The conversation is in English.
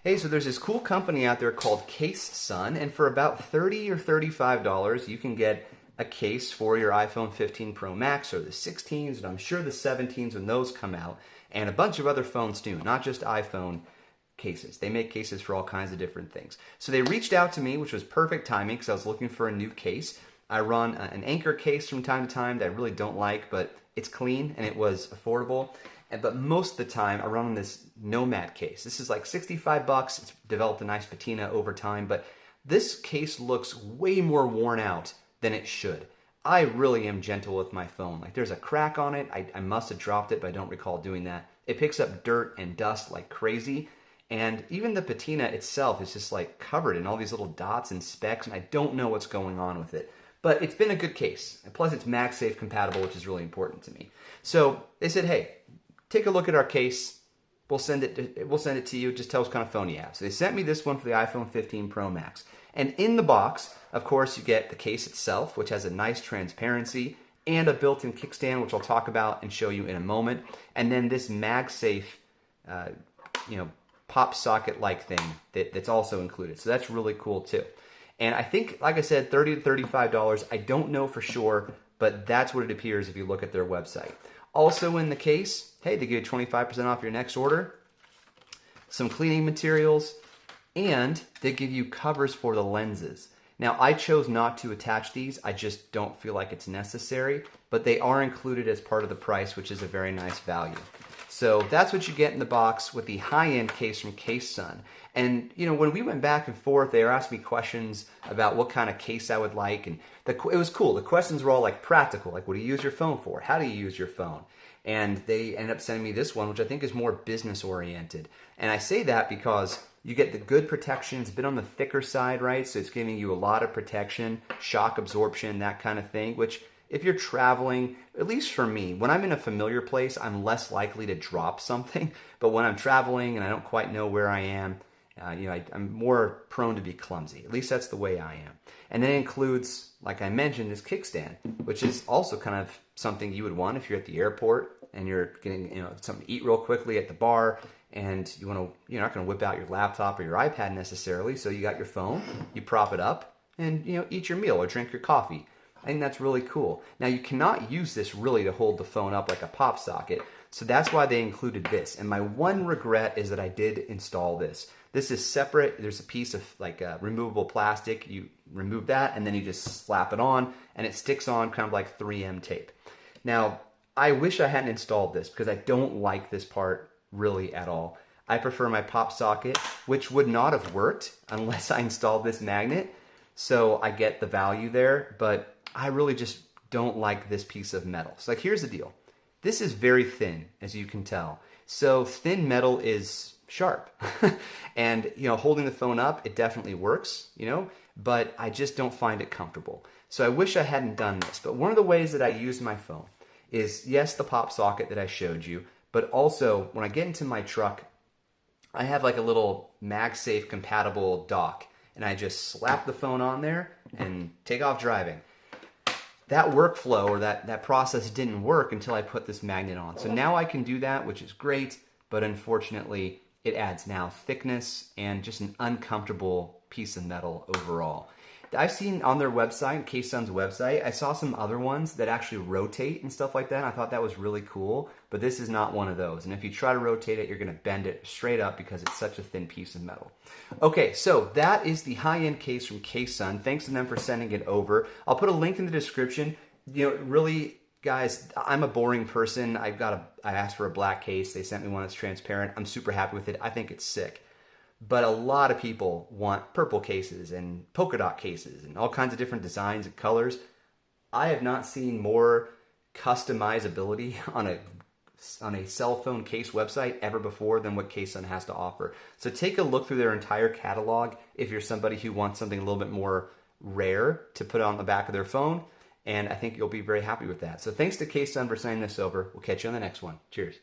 Hey, so there's this cool company out there called CaseSun, and for about $30 or $35, you can get a case for your iPhone 15 Pro Max or the 16s, and I'm sure the 17s when those come out, and a bunch of other phones too, not just iPhone cases. They make cases for all kinds of different things. So they reached out to me, which was perfect timing because I was looking for a new case. I run an Anchor case from time to time that I really don't like, but it's clean and it was affordable. But most of the time, I run this Nomad case. This is like 65 bucks. It's developed a nice patina over time, but this case looks way more worn out than it should. I really am gentle with my phone. Like there's a crack on it. I must have dropped it, but I don't recall doing that. It picks up dirt and dust like crazy. And even the patina itself is just like covered in all these little dots and specks, and I don't know what's going on with it. But it's been a good case. Plus it's MagSafe compatible, which is really important to me. So they said, hey, take a look at our case. We'll send it to you. Just tell us what kind of phone you have. So they sent me this one for the iPhone 15 Pro Max. And in the box, of course, you get the case itself, which has a nice transparency, and a built-in kickstand, which I'll talk about and show you in a moment. And then this MagSafe, pop socket-like thing that's also included. So that's really cool too. And I think, like I said, $30 to $35. I don't know for sure, but that's what it appears if you look at their website. Also in the case, hey, they give you 25% off your next order, some cleaning materials, and they give you covers for the lenses. Now, I chose not to attach these. I just don't feel like it's necessary, but they are included as part of the price, which is a very nice value. So that's what you get in the box with the high-end case from CaseSun. And, when we went back and forth, they were asking me questions about what kind of case I would like. And it was cool. The questions were all like practical, like what do you use your phone for? How do you use your phone? And they ended up sending me this one, which I think is more business-oriented. And I say that because you get the good protection. It's a bit on the thicker side, right? So it's giving you a lot of protection, shock absorption, that kind of thing, which if you're traveling, at least for me, when I'm in a familiar place, I'm less likely to drop something. But when I'm traveling and I don't quite know where I am, I'm more prone to be clumsy. At least that's the way I am. And then it includes, like I mentioned, this kickstand, which is also kind of something you would want if you're at the airport and you're getting something to eat real quickly at the bar, and you're not going to whip out your laptop or your iPad necessarily. So you got your phone, you prop it up, and eat your meal or drink your coffee. I think that's really cool. Now, you cannot use this really to hold the phone up like a pop socket, so that's why they included this. And my one regret is that I did install this. This is separate. There's a piece of removable plastic. You remove that, and then you just slap it on, and it sticks on kind of like 3M tape. Now, I wish I hadn't installed this because I don't like this part really at all. I prefer my pop socket, which would not have worked unless I installed this magnet. So I get the value there, but I really just don't like this piece of metal. So here's the deal. This is very thin, as you can tell. So thin metal is sharp. And, holding the phone up, it definitely works, but I just don't find it comfortable. So I wish I hadn't done this. But one of the ways that I use my phone is, yes, the pop socket that I showed you, but also when I get into my truck, I have like a little MagSafe compatible dock, and I just slap the phone on there and take off driving. That workflow or that process didn't work until I put this magnet on. So now I can do that, which is great, but unfortunately it adds now thickness and just an uncomfortable piece of metal overall. I've seen on their website, CaseSun's website, I saw some other ones that actually rotate and stuff like that. And I thought that was really cool, but this is not one of those. And if you try to rotate it, you're gonna bend it straight up because it's such a thin piece of metal. Okay, so that is the high-end case from CaseSun. Thanks to them for sending it over. I'll put a link in the description. Really, guys, I'm a boring person. I asked for a black case. They sent me one that's transparent. I'm super happy with it. I think it's sick. But a lot of people want purple cases and polka dot cases and all kinds of different designs and colors. I have not seen more customizability on a cell phone case website ever before than what CaseSun has to offer. So take a look through their entire catalog if you're somebody who wants something a little bit more rare to put on the back of their phone, and I think you'll be very happy with that. So thanks to CaseSun for sending this over. We'll catch you on the next one. Cheers.